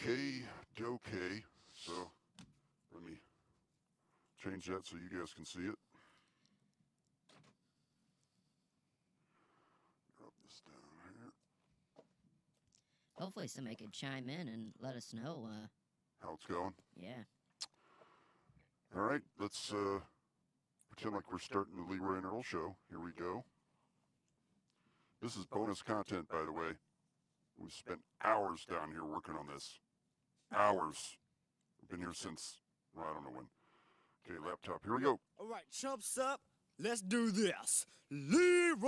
Okay, okay. So let me change that so you guys can see it. Drop this down here. Hopefully somebody could chime in and let us know. How it's going? Yeah. All right, let's pretend like we're starting the Leroy and Earl show. Here we go. This is bonus content, by the way. We spent hours down here working on this. Hours. I've been here since, well, I don't know when. Okay, laptop, here we go. All right, chumps up. Let's do this. Leroy!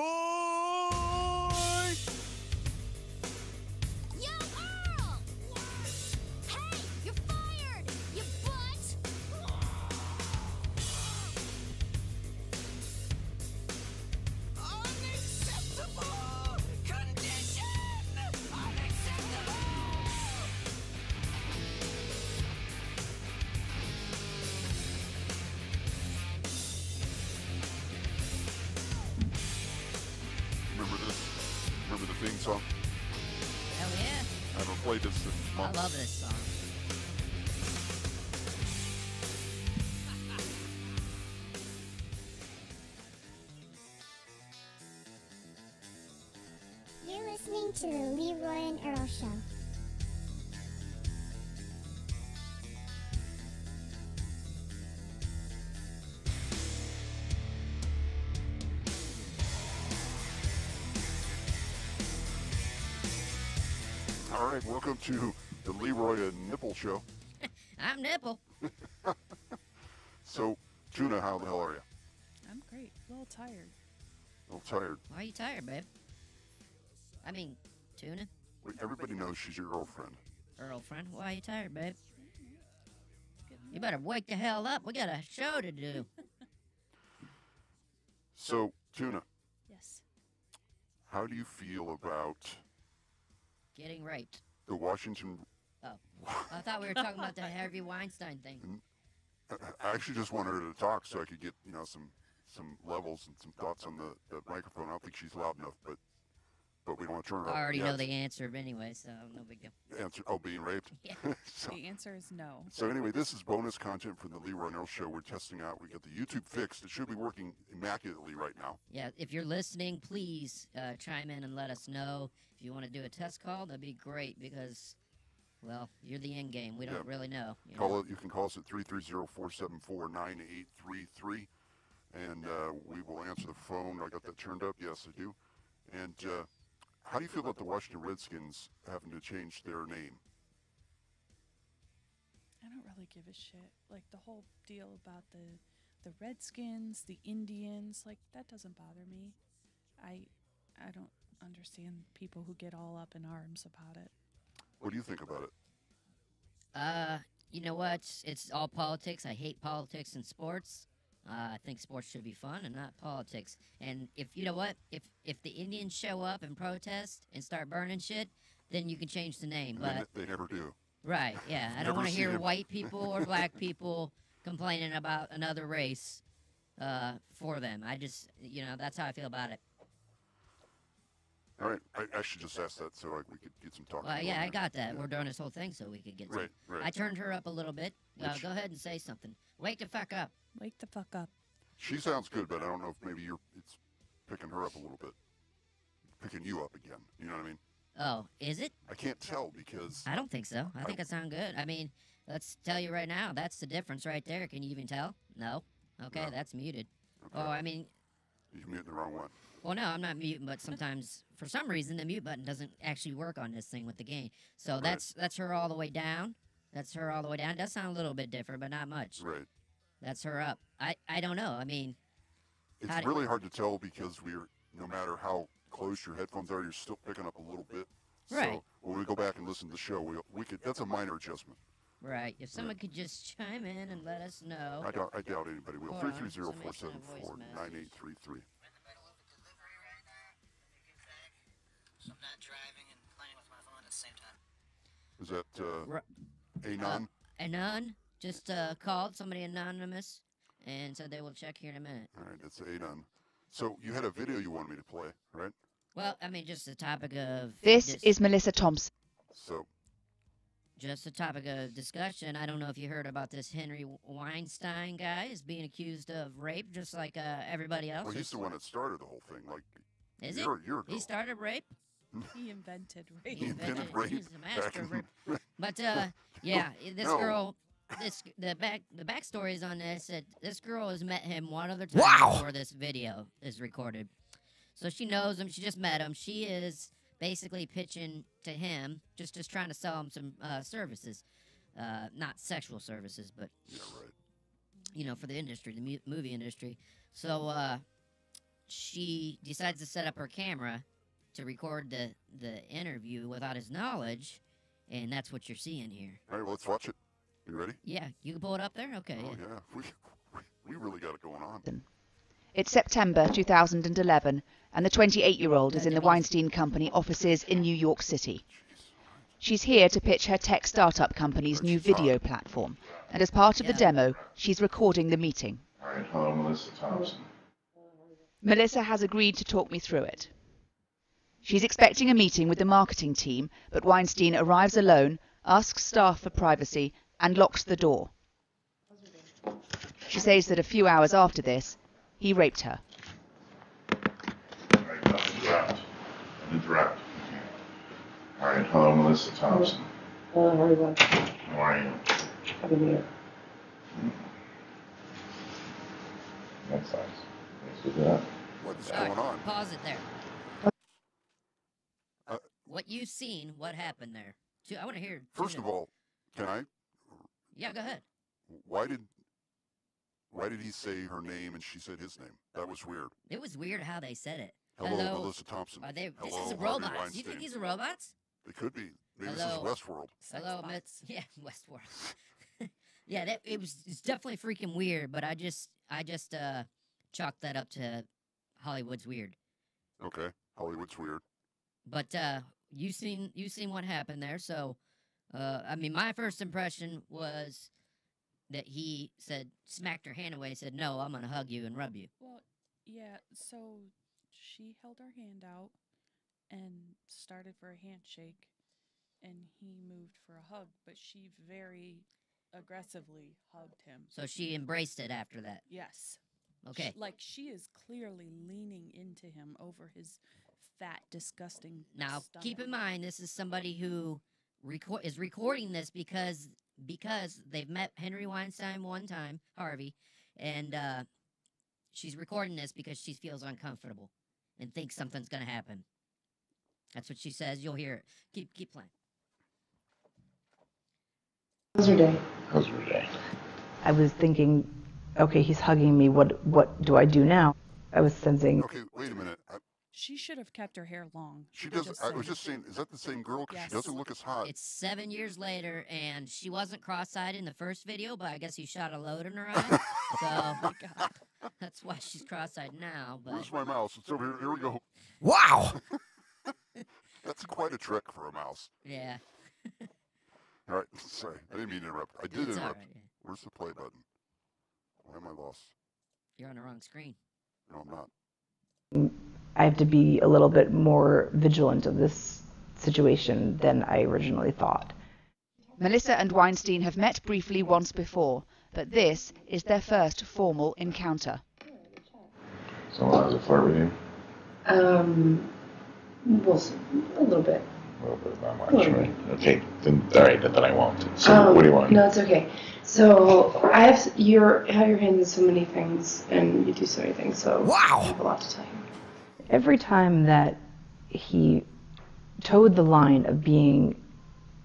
Yo, Earl! What? Hey, you're fired! You butt! Unacceptable condition! Unacceptable! Remember this? Remember the theme song? Hell yeah. I haven't played this in I months. love this song. You're listening to the Leroy and Earl Show. All right, welcome to the Leroy and Nipple Show. I'm Nipple. So, Tuna, how the hell are you? I'm great. A little tired. A little tired. Why are you tired, babe? I mean, Tuna? Wait, everybody knows she's your girlfriend. Earl friend, why are you tired, babe? You better wake the hell up. We got a show to do. So, Tuna, Yes. how do you feel about Getting raped. the Washington... Oh. I thought we were talking about the Harvey Weinstein thing. I actually just wanted her to talk so I could get, some levels and some thoughts on the microphone. I don't think she's loud enough, but we don't want to turn her up. I already Yeah, know the answer anyway, so no big deal. answer. Oh, being raped? Yeah. so, The answer is no. so anyway, this is bonus content from the Leroy and Earl show. We're testing out. We got the YouTube fixed. It should be working immaculately right now. Yeah, if you're listening, please chime in and let us know. If you want to do a test call, that'd be great because, well, you're the end game. We don't Yeah. really know. You can call us at 330-474-9833, and we will answer the phone. I got that turned up. Yes, I do. And how do you feel about the Washington Redskins having to change their name? I don't really give a shit. Like the whole deal about the Redskins, the Indians, like that doesn't bother me. I don't understand people who get all up in arms about it. What do you think about it? You know what? It's all politics. I hate politics in sports. I think sports should be fun and not politics. And if you know what, if the Indians show up and protest and start burning shit, then you can change the name. But They never do. right, yeah, I Never don't want to seen hear him. white people or black people complaining about another race for them. I just, that's how I feel about it. All right, I should just ask that so we could get some talking. Well, yeah, going I here. got that. Yeah. We're doing this whole thing so we could get some. Right, right. I turned her up a little bit. Which- Go ahead and say something. Wake the fuck up. Wake the fuck up. She sounds good, but I don't know if maybe it's picking her up a little bit. Picking you up again. You know what I mean? Oh, is it? I can't tell because I don't think so. I think I sound good. I mean, let's tell you right now, that's the difference right there. Can you even tell? No. Okay, No. that's muted. Okay. Oh, I mean, you're muting the wrong one. well, no, I'm not muting, but sometimes, for some reason, the mute button doesn't actually work on this thing with the gain. So Right. that's her all the way down. That's her all the way down. It does sound a little bit different, but not much. Right. That's her up. I don't know. I mean, It's How do- really hard to tell because no matter how close your headphones are, you're still picking up a little bit. Right. So when we go back and listen to the show, we could. That's a minor adjustment. right. If someone could just chime in and let us know. I doubt anybody will. Hold on, 330-474-9833. We're in the middle of a delivery right now. Good thing. So I'm not driving and playing with my phone at the same time. Is that Ru- Anon? Anon just called somebody anonymous and said they will check here in a minute. All right, that's Anon. So you had a video you wanted me to play, right? Well, I mean, just the topic of This is Melissa Thompson. So just a topic of discussion. I don't know if you heard about this Henry Weinstein guy is being accused of rape, just like everybody else. Well, he's the one that started the whole thing, like Is a he? year ago. He started rape. He invented rape. He invented rape. He's a master of back rape. But yeah, this No. girl. The backstory is on this. That this girl has met him one other time before this video is recorded. So she knows him. She just met him. She is basically pitching to him, just trying to sell him some services, not sexual services, but Yeah, right. you know, for the industry, the movie industry. So she decides to set up her camera to record the interview without his knowledge, and that's what you're seeing here. All right, well, let's watch it. You ready? Yeah, you can pull it up there. Okay. Oh, yeah. yeah. We really got it going on. It's September 2011, and the 28-year-old is in the Weinstein Company offices in New York City. She's here to pitch her tech startup company's new video platform, and as part of the demo, she's recording the meeting. All right, hello, Melissa Thompson. Melissa has agreed to talk me through it. She's expecting a meeting with the marketing team, but Weinstein arrives alone, asks staff for privacy, and locks the door. She says that a few hours after this, he raped her. All right, don't interrupt. All right, hello, Melissa Thompson. Hello, everyone. How are you? Happy New Year. That's nice. Thanks for that. What is All right, going on? pause it there. Uh, What you seen? What happened there? I want to hear. First of all, can I? Yeah, go ahead. Why did he say her name and she said his name? That was weird. It was weird how they said it. Hello, Melissa Thompson. Are they? This Hello, is a Harvey robot. Do you Weinstein. think these are robots? They could be. Maybe Hello. this is Westworld. Hello, yeah, Westworld. Yeah, it's definitely freaking weird. But I just chalked that up to Hollywood's weird. Okay, Hollywood's weird. But you seen what happened there. So, I mean, my first impression was that he said, smacked her hand away, said, "No, I'm gonna hug you and rub you." Well, yeah, so she held her hand out and started for a handshake, and he moved for a hug, but she very aggressively hugged him. So she embraced it after that. Yes. Okay. She is clearly leaning into him over his fat, disgusting Now, stomach. keep in mind, this is somebody who is recording this because they've met Henry Weinstein one time, Harvey, and she's recording this because she feels uncomfortable and thinks something's going to happen. That's what she says. You'll hear it. Keep playing. How's your day? How's your day? I was thinking, okay, he's hugging me. What do I do now? I was sensing. Okay, wait a minute. She should have kept her hair long. She doesn't. I was just saying, is that the same girl? 'Cause Yes. she doesn't look as hot. It's 7 years later, and she wasn't cross-eyed in the first video, but I guess he shot a load in her eye. Oh my God. So that's why she's cross-eyed now. But Where's my mouse? It's over here. Here we go. Wow! That's quite a trick for a mouse. yeah, All right, sorry. I didn't mean to interrupt. I did it's all interrupt. right. Yeah. Where's the play button? Why am I lost? You're on the wrong screen. No, I'm not. I have to be a little bit more vigilant of this situation than I originally thought. Melissa and Weinstein have met briefly once before, but this is their first formal encounter. Someone has a flirt with you? Well, a little bit. A little bit, not much, A little right? Okay, then, all right, then I won't. So, what do you want? No, it's okay. So I have your hands in so many things, and you do so many things. So Wow. I have a lot to tell you. Every time that he towed the line of being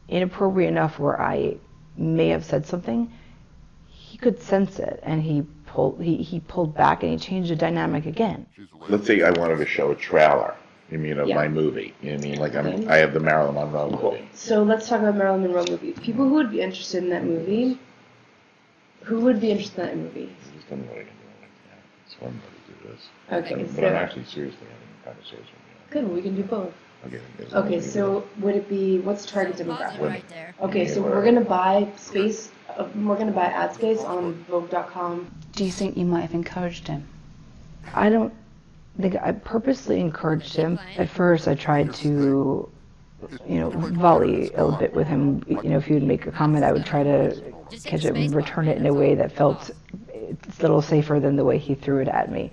inappropriate enough where I may have said something, he could sense it, and he pulled back and he changed the dynamic again. She's a lady. Let's say I wanted to show a trailer, you mean, of Yeah. my movie. You know what I mean? Like, Okay. I have the Marilyn Monroe movie. So let's talk about Marilyn Monroe movie. People who would be interested in that movie. Who would be interested in that movie? Just tell me what I can do. Yeah, it's fun to do this. Okay, But so I'm actually seriously having a conversation. good. Well, we can do both. Okay, Okay, so would it be what's the target So pause it demographic? right there. Okay, so we're gonna buy space. We're gonna buy ad space on Vogue.com. Do you think you might have encouraged him? I don't think I purposely encouraged him. At first, I tried to volley a little bit with him. If he would make a comment, I would try to catch it and return it in a way that felt it's a little safer than the way he threw it at me.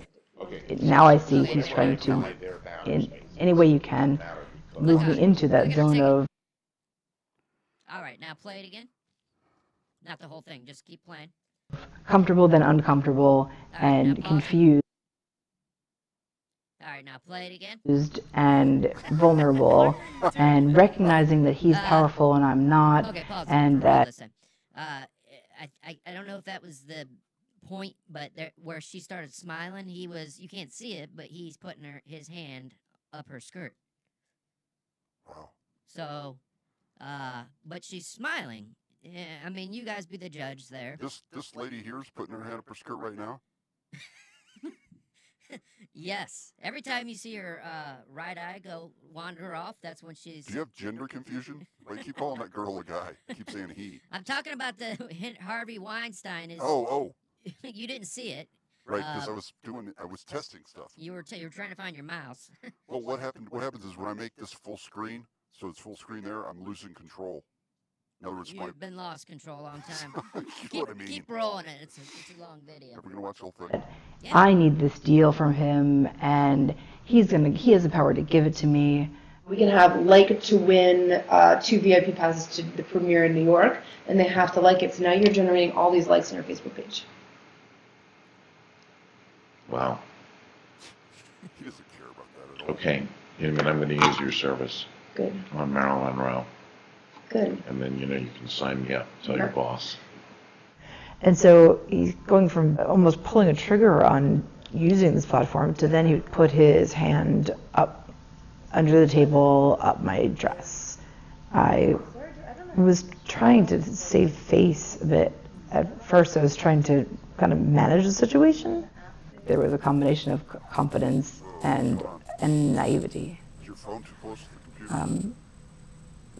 Now I see he's trying to, in any way you can, move me into that zone of. All right, now play it again. Not the whole thing, just keep playing. Comfortable, then uncomfortable, and confused. All right, now play it again. And vulnerable, and recognizing that he's powerful and I'm not, Okay, pause. and that. I don't know if that was the point, but where she started smiling, you can't see it, but he's putting his hand up her skirt. Wow. So, but she's smiling. Yeah, I mean, you guys be the judge there. This lady here is putting her hand up her skirt right now. Yes. Every time you see her right eye go wander off, that's when she's. Do you have gender confusion? Why you keep calling that girl a guy? Keep saying he. I'm talking about the Harvey Weinstein. Oh. You didn't see it. Right, because I was testing stuff. You were trying to find your mouse. Well, what happens is when I make this full screen, so it's full screen there, I'm losing control. In other words, You've been lost control a long time. You know what I mean. Keep rolling it. It's a long video. Are we gonna watch the whole thing? Yeah. I need this deal from him, and he has the power to give it to me. We can have like to win 2 VIP passes to the premiere in New York, and they have to like it. So now you're generating all these likes on your Facebook page. Wow. He doesn't care about that at all. Okay. I'm going to use your service. Good. On Marilyn Monroe. Good. And then, you can sign me up. Tell your boss. And so he's going from almost pulling a trigger on using this platform to then he would put his hand up under the table, up my dress. I was trying to save face a bit. At first I was trying to kind of manage the situation. There was a combination of confidence and naivety Is your phone too close to the computer?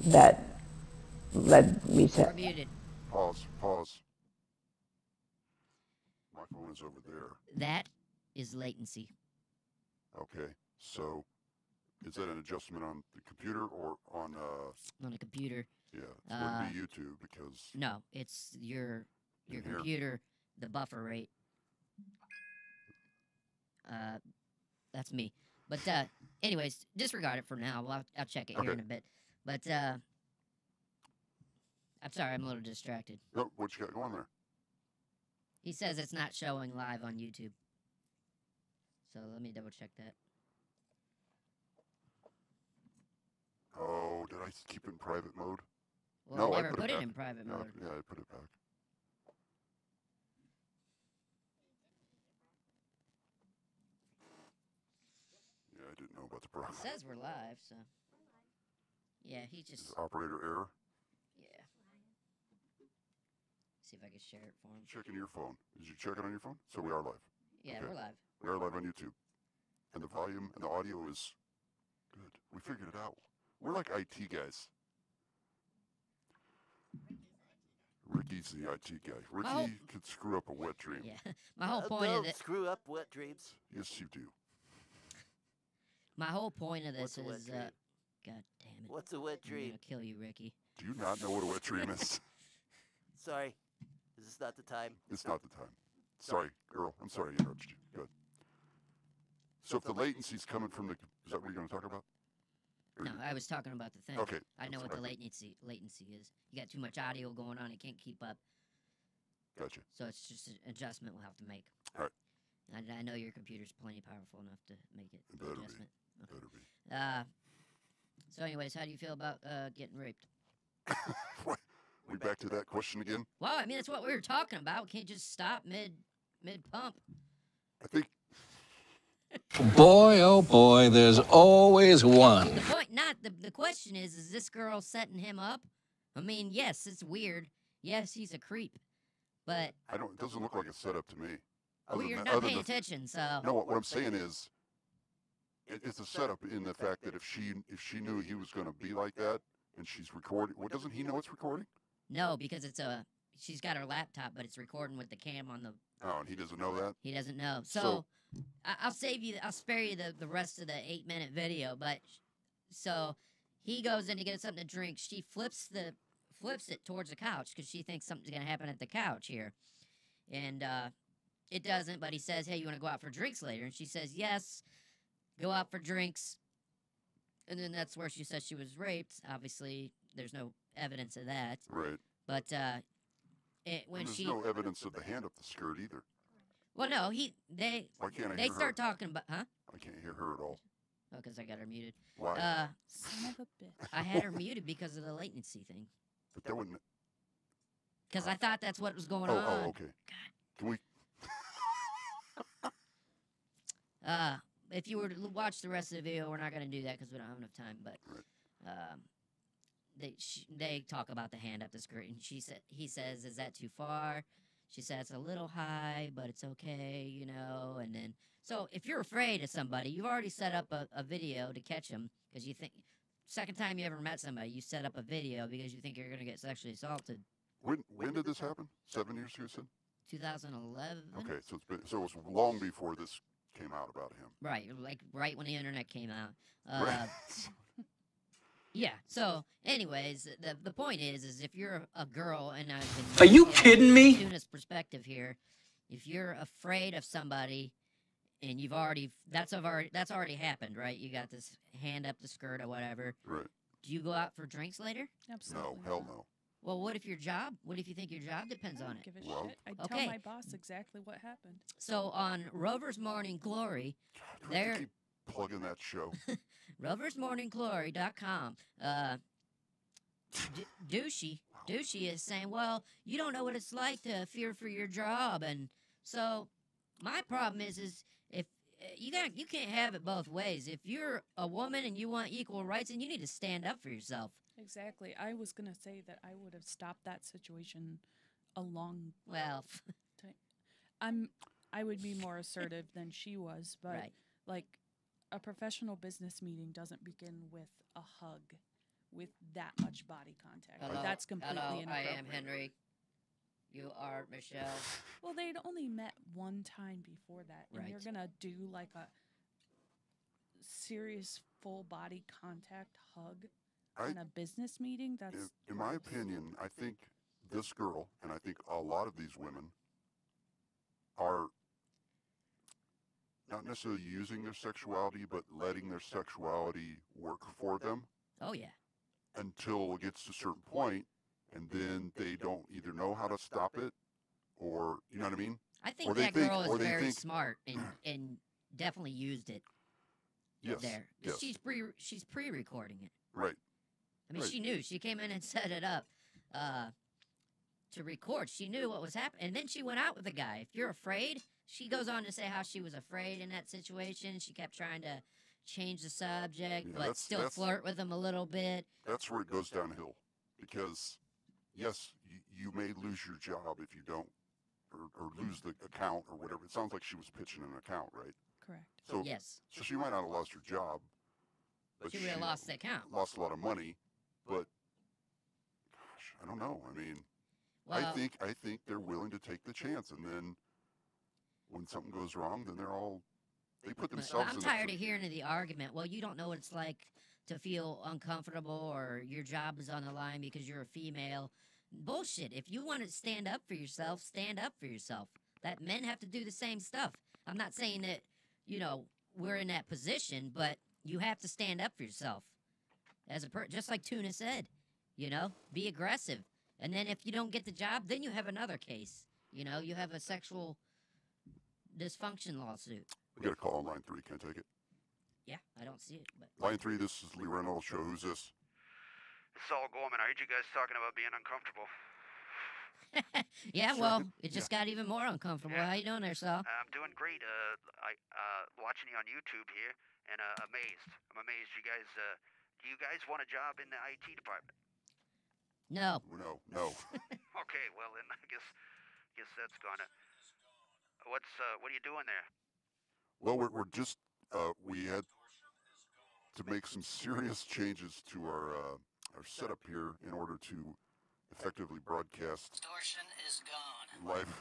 that led me to. You're muted. Pause. My phone is over there. That is latency. Okay, so is that an adjustment on the computer or on a computer? Yeah, it wouldn't be YouTube because. No, it's your In here. computer, the buffer rate. That's me. But anyways, disregard it for now. I'll check it here in a bit. But I'm sorry, I'm a little distracted. Oh, what you got going there? He says it's not showing live on YouTube. So let me double check that. Oh, did I keep it in private mode? Well, No, I I never put put it it back. in private No, mode. yeah, I put it back. Yeah, I didn't know about the problem. It says we're live, so. Yeah, he just. Operator error. Yeah. See if I can share it for him. Checking your phone. Did you check it on your phone? So we are live. Yeah, Okay. we're live. We are live on YouTube. And the volume and the audio is good. We figured it out. We're like IT guys. Ricky's the IT guy. Ricky could screw up a wet dream. Yeah. My whole point of this. Screw up wet dreams. Yes, you do. My whole point of this What's a wet is. dream? God damn it. What's a wet I'm dream? gonna kill you, Ricky. Do you not know what a wet dream is? Sorry. Is this not the time? It's not the time. Sorry, girl. I'm sorry I interrupted you. Good. So if the latency's coming from the... Is that what you're going to talk about? No, I was talking about the thing. Okay. I know that's what the right. latency is. You got too much audio going on; it can't keep up. Gotcha. So it's just an adjustment we'll have to make. All right. I know your computer's plenty powerful enough to make it. It better be. adjustment. It better be. So, anyways, how do you feel about getting raped? What? We back to that question again? Well, I mean, that's what we were talking about. We can't just stop mid pump. I think... Boy, oh boy, there's always one. The point, the question is this girl setting him up? I mean, yes, it's weird. Yes, he's a creep, but It doesn't look like a setup to me. well, you're not paying attention, so. No, what I'm saying is, it's a setup in the fact that if she knew he was going to be like that, and she's recording, doesn't he know it's recording? No, because she's got her laptop, but it's recording with the cam on the. Oh, and he doesn't know that? He doesn't know. So I'll spare you the rest of the 8-minute video, but so he goes in to get something to drink. She flips it towards the couch because she thinks something's gonna happen at the couch here, and it doesn't. But he says, "Hey, you want to go out for drinks later?" And she says, "Yes, go out for drinks." And then that's where she says she was raped. Obviously, there's no evidence of that. Right. But when And there's she no evidence of the hand up the skirt either. well, no, Why can't I they hear start her? talking about I can't hear her at all. Oh, because I got her muted. Why? Son of a bitch. I had her muted because of the latency thing. But that wouldn't. Because I thought that's what was going Oh, on. oh, okay. Can we? If you were to watch the rest of the video, we're not going to do that because we don't have enough time. But they talk about the hand up the skirt, and he says, "Is that too far?" She says, "It's a little high, but it's okay, you know." And then, so if you're afraid of somebody, you've already set up a video to catch them because you think second time you ever met somebody, you set up a video because you think you're going to get sexually assaulted. When did this happen? 7 years ago, you said? 2011. Okay, so it was long before this came out about him. Right, like right when the internet came out. Right. Yeah. So, anyways, the point is if you're a girl, and I've been Are you kidding me? Tuna's perspective here, if you're afraid of somebody, and that's already happened, right? You got this hand up the skirt or whatever. Right. Do you go out for drinks later? Absolutely. No, hell no. Well, what if you think your job depends I on don't it? give a Well- shit. I'd Okay. tell my boss exactly what happened. So on Rover's Morning Glory, Do we have to there keep plugging that show. roversmorningglory.com. Douchey is saying, well, you don't know what it's like to fear for your job, and so my problem is if you can't have it both ways. If you're a woman and you want equal rights, then you need to stand up for yourself. Exactly. I was going to say that I would have stopped that situation a long Well, time. I would be more assertive than she was, but right. like a professional business meeting doesn't begin with a hug with that much body contact. Hello, That's completely hello, I inappropriate. am Henry. You are Michelle. Well, they'd only met one time before that, and you're Right. gonna do like a serious full body contact hug in a business meeting. That's In my opinion, I think this girl, and I think a lot of these women, are not necessarily using their sexuality, but letting their sexuality work for them Oh yeah. until it gets to a certain point, and then they don't either know how to stop it, or, you know what I mean? I think Or they that think- girl or is they very think- smart and definitely used it Yes. there. Yes. She's pre-recording it. Right. I mean, Right. she knew. She came in and set it up to record. She knew what was happening, and then she went out with the guy. If you're afraid, she goes on to say how she was afraid in that situation. She kept trying to change the subject, Yeah, but that's- still that's- flirt with him a little bit. That's where it goes downhill. Because, yes, you may lose your job if you don't, or lose the account or whatever. It sounds like she was pitching an account, right? correct. So, Yes, so she might not have lost her job, but she would have lost the account. lost a lot of money. But, gosh, I don't know. I mean, Well, I think they're willing to take the chance, and then when something goes wrong, then they put but themselves I'm in tired the of hearing the argument. Well, you don't know what it's like to feel uncomfortable or your job is on the line because you're a female. Bullshit. If you want to stand up for yourself, stand up for yourself. That men have to do the same stuff. I'm not saying that, we're in that position, but you have to stand up for yourself. Just like Tuna said, be aggressive. And then if you don't get the job, then you have another case. You have a sexual dysfunction lawsuit. We got a call on line 3. Can I take it? Yeah, I don't see it, but Line 3, this is Lee Reynolds Show. Who's this? It's Saul Gorman. I heard you guys talking about being uncomfortable. yeah, well, it just got even more uncomfortable. How you doing there, Saul? I'm doing great. I watching you on YouTube here, and amazed. I'm amazed. You guys. Do you guys want a job in the IT department? No. No. Okay, well then I guess that's gonna. What are you doing there? Well, we're just we had to make some serious changes to our setup here in order to effectively broadcast Distortion is gone. live.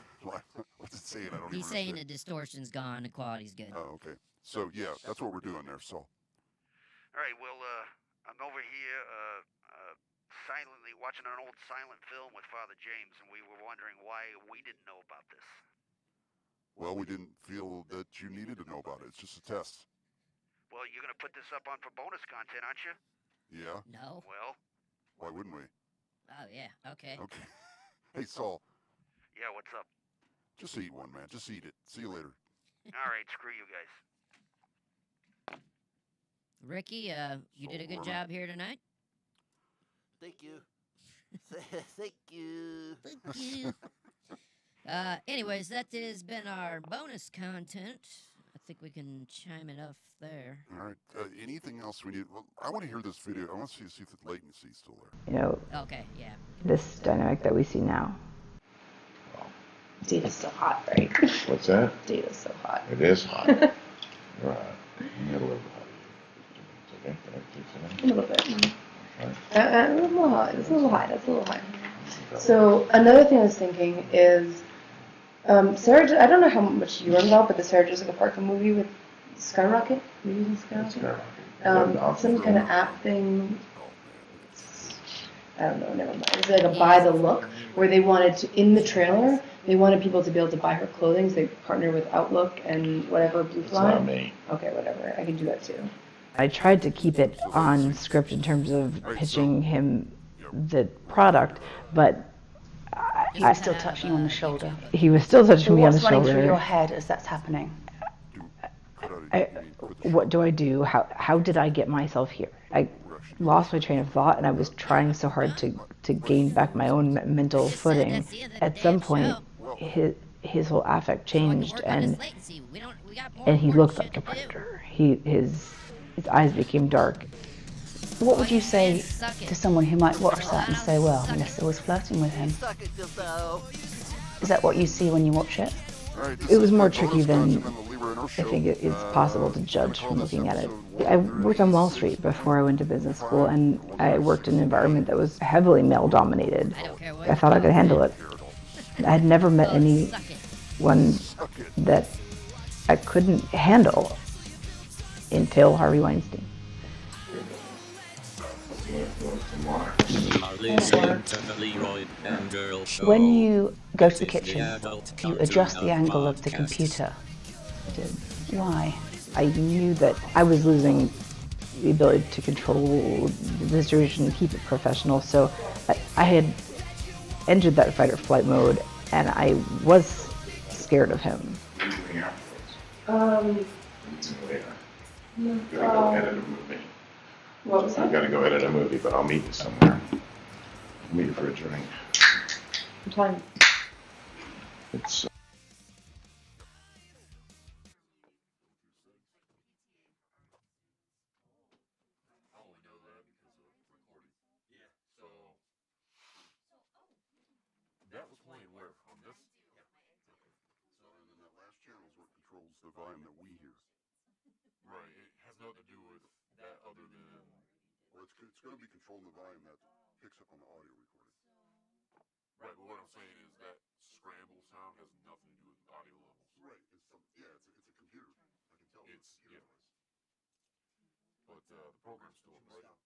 What's it saying? I don't He's even saying understand. the distortion's gone, the quality's good. Oh, okay. So yeah, that's what we're doing there. So All right. Well, I'm over here silently watching an old silent film with Father James, and we were wondering why we didn't know about this. Well, we didn't feel that you needed to know about it. It's just a test. Well, you're gonna put this up on for bonus content, aren't you? Yeah? No. Well, Why wouldn't we? Oh yeah. Okay. Okay. Hey, Saul, yeah, what's up? just eat one, man. Just eat it. See you later. All right, screw you guys. Ricky, you did a good job here tonight. Thank you. Thank you. Thank you. Anyways, that has been our bonus content. I think we can chime it off there. All right. Anything else we need? Well, I want to hear this video. I want to see if the latency is still there. You know, Okay, yeah. this dynamic that we see now. Data's so hot, right? What's that? Data's so hot. It is hot. Right. You gotta live with it. It's okay. A little bit. Right. A little hot. It's a little high. That's a little high. So another thing I was thinking is, Sarah. I don't know how much you were involved, but the Sarah Jessica Parker movie with Skyrocket. Were you using Skyrocket? Some kind of app thing. I don't know. Never mind. It was like a buy the look, where they wanted to in the trailer. They wanted people to be able to buy her clothing, so they partnered with Outlook and whatever Blue It's Fly. not me. Okay, whatever. I can do that too. I tried to keep it on script in terms of pitching him the product, but He was still touching you on the shoulder. he was still touching me on the What's running through your shoulder. head as that's happening? What do I do? How did I get myself here? I lost my train of thought, and I was trying so hard to gain back my own mental footing. At some point, his whole affect changed, and he looked like a predator. His eyes became dark. What would you say to someone who might watch that and say, well, Melissa was flirting with him? Is that what you see when you watch it? It was more tricky than I think it's possible to judge from looking at it. I worked on Wall Street before I went to business school, and I worked in an environment that was heavily male-dominated. I thought I could handle it. I had never met anyone that I couldn't handle until Harvey Weinstein. When you go to the kitchen, you adjust the angle of the computer. Why? I knew that I was losing the ability to control the situation and keep it professional, so I had entered that fight or flight mode, and I was scared of him. Go edit a movie. What was I've that? got to go edit a movie, but I'll meet you somewhere. Meet you for a drink. What time? It's That was playing where? On this? So, and then that last channel is what controls the volume that we hear. Right. It has nothing to do with that other than, well, it's going to be controlling the volume that picks up on the audio recording. Right, but what I'm saying is that scramble sound has nothing to do with audio levels. Right. It's a computer. I can tell. It's, yeah. But the program's still in place.